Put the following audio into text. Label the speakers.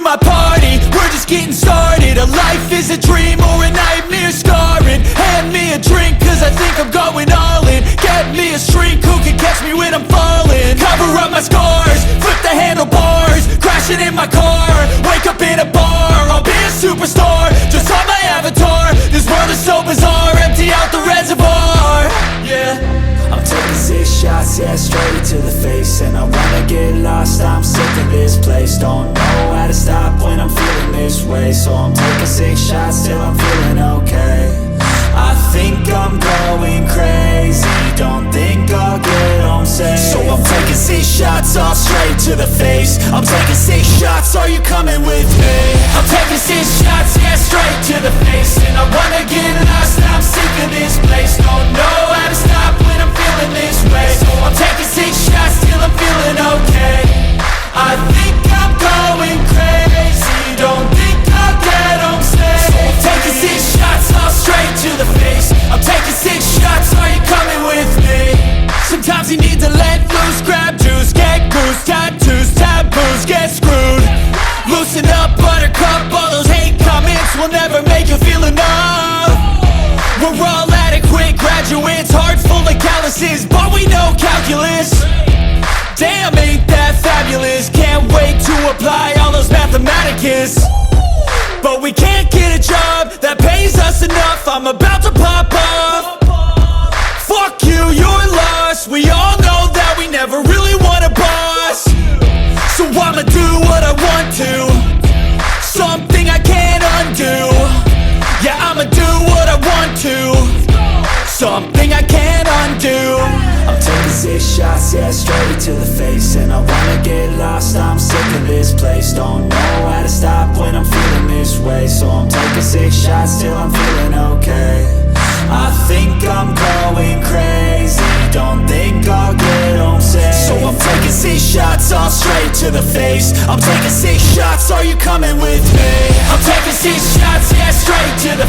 Speaker 1: my party, we're just getting started. A life is a dream or a nightmare scarring. Hand me a drink cause I think I'm going all in. Get me a shrink who can catch me when I'm falling. Cover up my scars, flip the handlebars, crashing in my car, wake up in a bar. I'll be a superstar, just on my avatar. This world is so bizarre, empty out the reservoir. Yeah,
Speaker 2: I'm taking 6 shots, yeah, straight to the face. And I wanna get lost, I'm sick of this place. Don't know how to stop when I'm feeling this way. So I'm taking 6 shots till I'm feeling okay. I think I'm going crazy, don't think I'll get home safe. So I'm taking 6 shots, all straight to the face. I'm taking 6 shots, are you coming with me? I'm taking 6 shots, yeah, straight to the face. And I wanna get lost, I'm sick of this place. Don't know how to stop when I'm feeling this way. So I'm taking 6 shots till I'm feeling okay. I think I'm going crazy, don't think I'll get home safe. So I'm taking 6 shots, all straight to the face. I'm taking 6 shots, are you coming with me? Sometimes you need to let loose, grab juice, get goose, tattoos, taboos, get screwed. Loosen up, buttercup, all those hate comments will never make you feel enough. We're all adequate graduates, hearts full of calluses, but we know calculus. Damn, ain't that fabulous? Can't wait to apply all those mathematicus. But we can't get a job that pays us enough. I'm about to pop off. Fuck you, you're lost. We all know that we never really want a boss. So I'ma do what I want to, something I can't undo. Yeah, I'ma do what I want to, something I can't undo. I'm taking 6 shots, yeah, straight to the face. And I wanna get lost, I'm sick of this place. Don't know how to stop when I'm feeling this way. So I'm taking 6 shots till I'm feeling okay. I think I'm going crazy, don't think I'll get home safe. So I'm taking 6 shots, all straight to the face. I'm taking 6 shots, are you coming with me? I'm taking 6 shots, yeah, straight to the